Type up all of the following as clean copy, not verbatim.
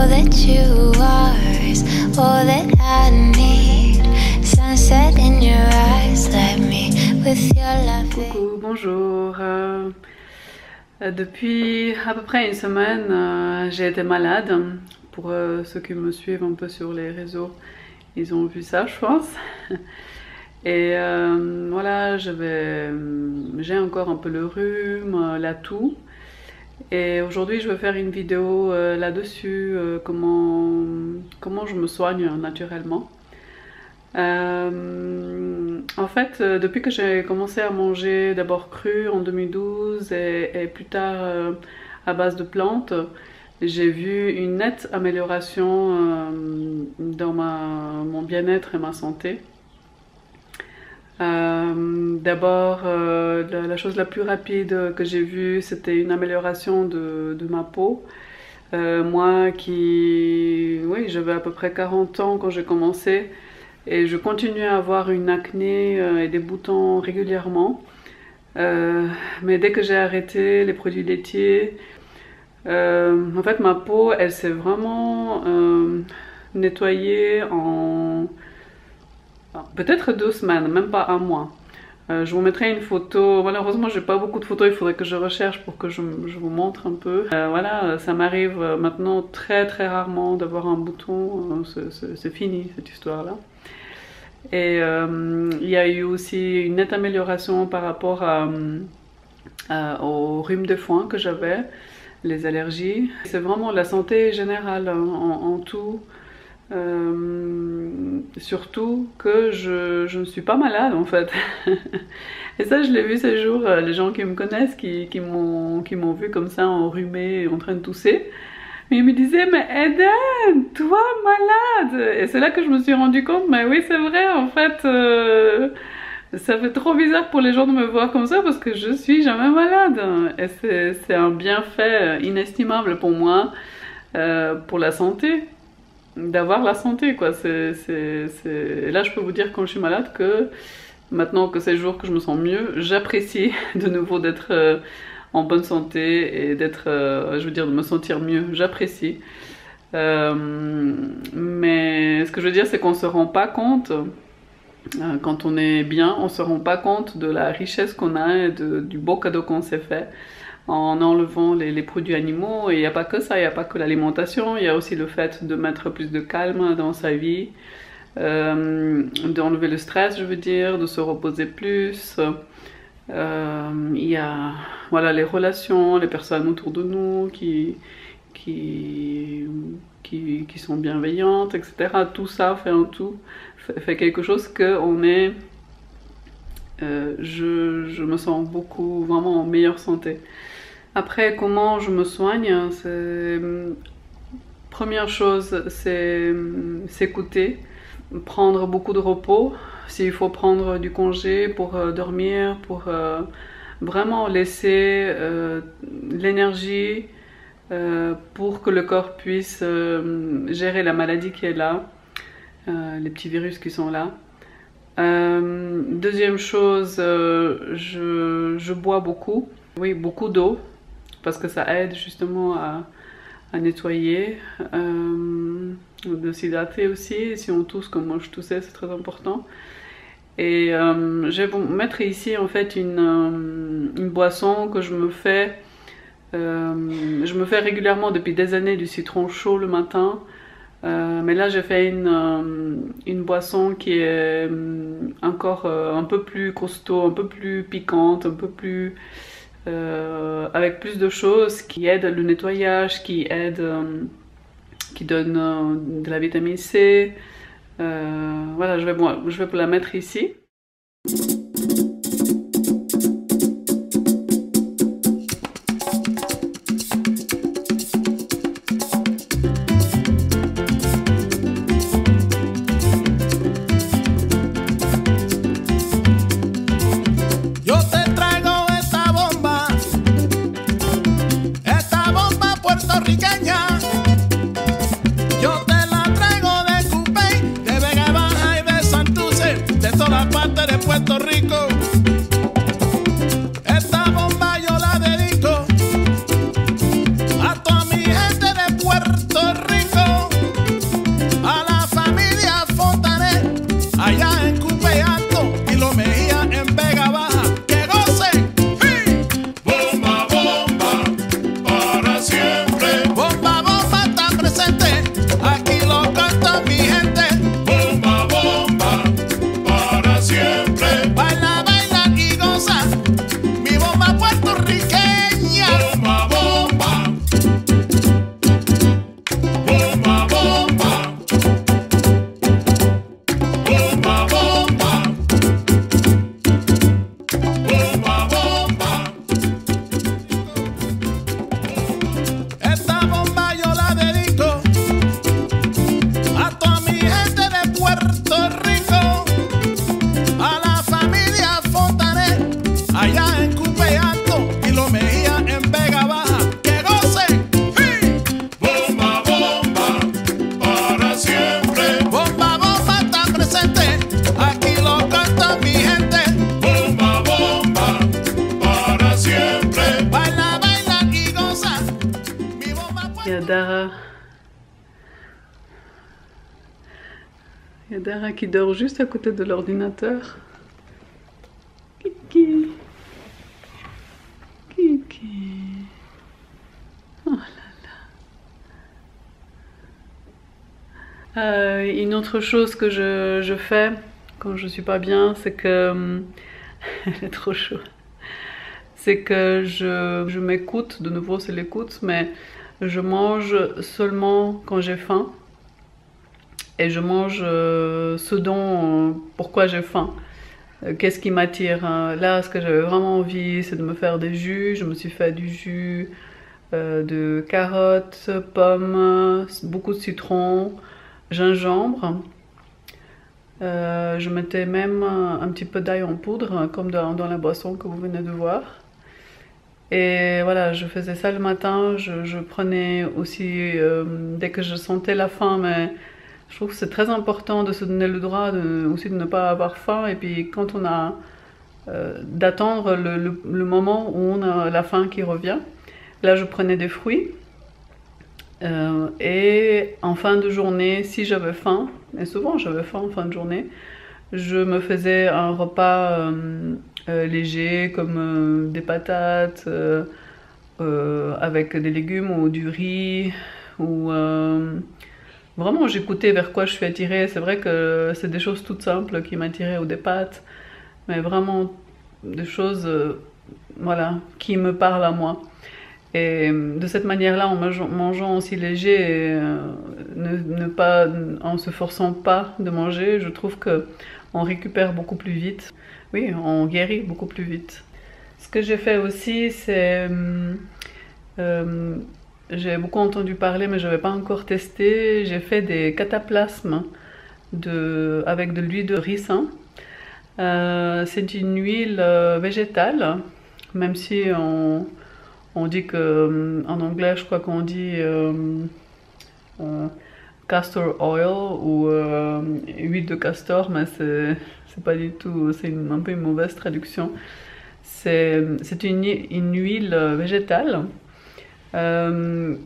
all that you are is all that I need. Sunset in your eyes, let me with your love. Coucou, bonjour. Depuis à peu près une semaine, j'ai été malade. Pour ceux qui me suivent un peu sur les réseaux, ils ont vu ça, je pense. Et voilà, j'ai encore un peu le rhume, la toux. Et aujourd'hui, je vais faire une vidéo là-dessus, comment je me soigne naturellement. En fait, depuis que j'ai commencé à manger d'abord cru en 2012 et plus tard à base de plantes, j'ai vu une nette amélioration dans mon bien-être et ma santé. D'abord, la chose la plus rapide que j'ai vue, c'était une amélioration de ma peau. Moi oui, j'avais à peu près 40 ans quand j'ai commencé et je continue à avoir une acné et des boutons régulièrement. Mais dès que j'ai arrêté les produits laitiers, en fait ma peau, elle s'est vraiment nettoyée en peut-être 2 semaines, même pas un mois. Je vous mettrai une photo. Malheureusement, j'ai pas beaucoup de photos. Il faudrait que je recherche pour que je vous montre un peu. Voilà, ça m'arrive maintenant très rarement d'avoir un bouton. C'est fini cette histoire-là. Et il y a eu aussi une nette amélioration par rapport au rhume de foin que j'avais, les allergies. C'est vraiment la santé générale en tout. Surtout que je ne suis pas malade en fait. Et ça je l'ai vu ces jours, les gens qui me connaissent, qui m'ont vu comme ça enrhumée, en train de tousser. Mais ils me disaient, mais Eden, toi malade. Et c'est là que je me suis rendu compte, mais oui c'est vrai en fait, ça fait trop bizarre pour les gens de me voir comme ça parce que je suis jamais malade. Et c'est un bienfait inestimable pour moi, pour la santé. D'avoir la santé quoi, et là je peux vous dire quand je suis malade que maintenant que c'est le jour que je me sens mieux, j'apprécie de nouveau d'être en bonne santé et d'être, je veux dire de me sentir mieux, j'apprécie. Mais ce que je veux dire c'est qu'on se rend pas compte, quand on est bien, on se rend pas compte de la richesse qu'on a et du beau cadeau qu'on s'est fait en enlevant les produits animaux. Et il n'y a pas que ça, il n'y a pas que l'alimentation, il y a aussi le fait de mettre plus de calme dans sa vie, d'enlever le stress, je veux dire, de se reposer plus. Il y a voilà, les relations, les personnes autour de nous qui sont bienveillantes, etc. Tout ça fait un tout, fait quelque chose que on est... je me sens beaucoup, vraiment en meilleure santé. Après, comment je me soigne, première chose, c'est s'écouter, prendre beaucoup de repos, s'il faut prendre du congé pour dormir, pour vraiment laisser l'énergie pour que le corps puisse gérer la maladie qui est là, les petits virus qui sont là. Deuxième chose, je bois beaucoup, oui, beaucoup d'eau, parce que ça aide justement à nettoyer, de s'hydrater aussi. Si on tousse comme moi je toussais, c'est très important. Et je vais vous mettre ici en fait une boisson que je me fais régulièrement depuis des années, du citron chaud le matin. Mais là j'ai fait une boisson qui est encore un peu plus costaud, un peu plus piquante, un peu plus avec plus de choses qui aident le nettoyage, qui donne de la vitamine C. Voilà, je vais vous la mettre ici. Puerto Rico. Il y a Dara qui dort juste à côté de l'ordinateur. Kiki. Kiki. Oh là là. Une autre chose que je fais quand je suis pas bien, c'est que... Elle est trop chaude. C'est que je m'écoute, de nouveau c'est l'écoute, mais je mange seulement quand j'ai faim. Et je mange ce dont, pourquoi j'ai faim. Qu'est-ce qui m'attire? Là, ce que j'avais vraiment envie, c'est de me faire des jus. Je me suis fait du jus de carottes, pommes, beaucoup de citron, gingembre. Je mettais même un petit peu d'ail en poudre, comme dans la boisson que vous venez de voir. Et voilà, je faisais ça le matin. Je prenais aussi, dès que je sentais la faim, mais je trouve que c'est très important de se donner le droit aussi de ne pas avoir faim. Et puis quand on a d'attendre le moment où on a la faim qui revient. Là, je prenais des fruits. Et en fin de journée, si j'avais faim, et souvent j'avais faim en fin de journée, je me faisais un repas léger comme des patates avec des légumes ou du riz ou vraiment j'écoutais vers quoi je suis attirée. C'est vrai que c'est des choses toutes simples qui m'attiraient, ou des pâtes, mais vraiment des choses voilà, qui me parlent à moi. Et de cette manière-là, en mangeant aussi léger et en se forçant pas de manger, je trouve qu'on récupère beaucoup plus vite. Oui, on guérit beaucoup plus vite. Ce que j'ai fait aussi, c'est... j'ai beaucoup entendu parler, mais je n'avais pas encore testé. J'ai fait des cataplasmes avec de l'huile de ricin. C'est une huile végétale, même si on dit que, en anglais, je crois qu'on dit castor oil ou huile de castor, mais c'est pas du tout, c'est un peu une mauvaise traduction. C'est une huile végétale que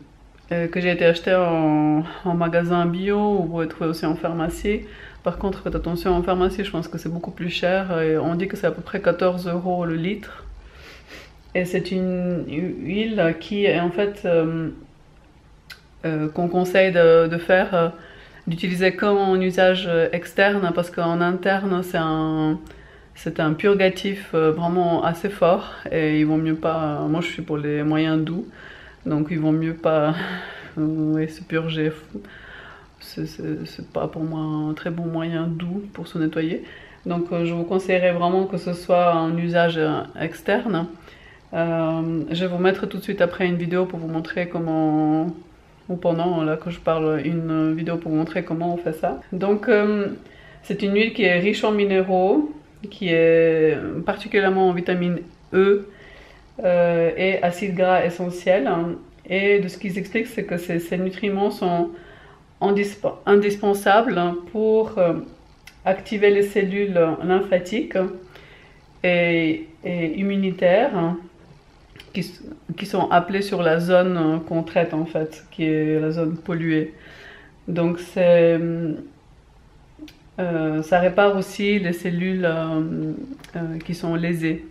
j'ai été acheter en magasin bio, ou vous pouvez trouver aussi en pharmacie. Par contre, faites attention, en pharmacie, je pense que c'est beaucoup plus cher. Et on dit que c'est à peu près 14 € le litre. Et c'est une huile qui est en fait qu'on conseille de faire, d'utiliser comme en usage externe, parce qu'en interne c'est un purgatif vraiment assez fort, et il vaut mieux pas. Moi je suis pour les moyens doux, donc il vaut mieux pas se purger. C'est pas pour moi un très bon moyen doux pour se nettoyer. Donc je vous conseillerais vraiment que ce soit un usage externe. Je vais vous mettre tout de suite après une vidéo pour vous montrer comment, ou pendant là que je parle, une vidéo pour vous montrer comment on fait ça. Donc c'est une huile qui est riche en minéraux, qui est particulièrement en vitamine E et acides gras essentiels. Et de ce qu'ils expliquent, c'est que ces nutriments sont indispensables pour activer les cellules lymphatiques et immunitaires, qui sont appelées sur la zone qu'on traite en fait, qui est la zone polluée. Donc ça répare aussi les cellules qui sont lésées.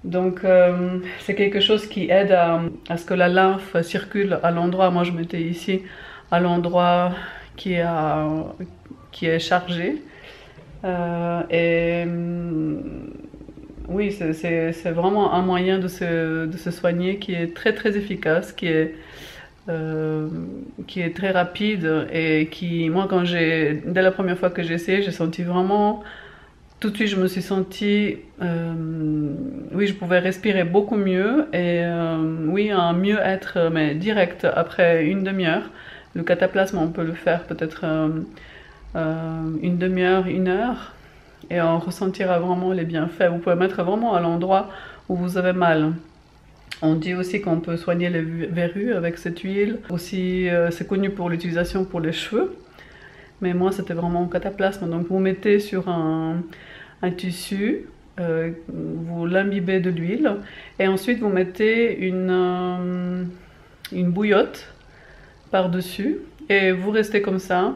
Donc c'est quelque chose qui aide à ce que la lymphe circule à l'endroit. Moi je mettais ici à l'endroit qui est chargé. Oui, c'est vraiment un moyen de se soigner qui est très très efficace, qui est très rapide, et qui, moi, dès la première fois que j'ai essayé, j'ai senti vraiment, tout de suite je me suis sentie, oui, je pouvais respirer beaucoup mieux, et oui, un mieux-être, mais direct, après une demi-heure. Le cataplasme, on peut le faire peut-être une demi-heure, 1 heure, et on ressentira vraiment les bienfaits. Vous pouvez mettre vraiment à l'endroit où vous avez mal. On dit aussi qu'on peut soigner les verrues avec cette huile. Aussi, c'est connu pour l'utilisation pour les cheveux. Mais moi, c'était vraiment un cataplasme. Donc, vous mettez sur un tissu, vous l'imbibez de l'huile, et ensuite vous mettez une bouillotte par-dessus, et vous restez comme ça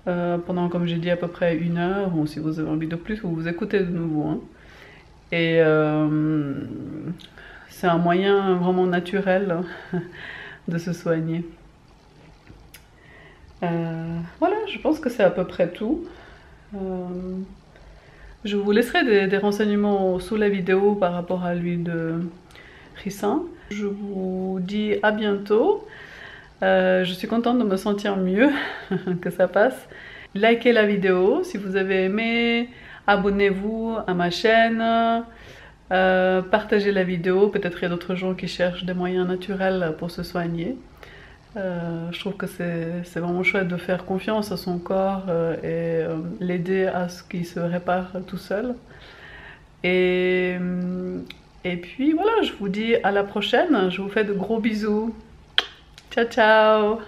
pendant, comme j'ai dit, à peu près 1 heure, ou si vous avez envie de plus, vous vous écoutez de nouveau, hein. Et c'est un moyen vraiment naturel de se soigner. Voilà, je pense que c'est à peu près tout. Je vous laisserai des renseignements sous la vidéo par rapport à l'huile de ricin. Je vous dis à bientôt. Je suis contente de me sentir mieux, que ça passe. Likez la vidéo si vous avez aimé. Abonnez-vous à ma chaîne. Partagez la vidéo. Peut-être il y a d'autres gens qui cherchent des moyens naturels pour se soigner. Je trouve que c'est vraiment chouette de faire confiance à son corps et l'aider à ce qu'il se répare tout seul. Et puis voilà, je vous dis à la prochaine. Je vous fais de gros bisous. Ciao ciao!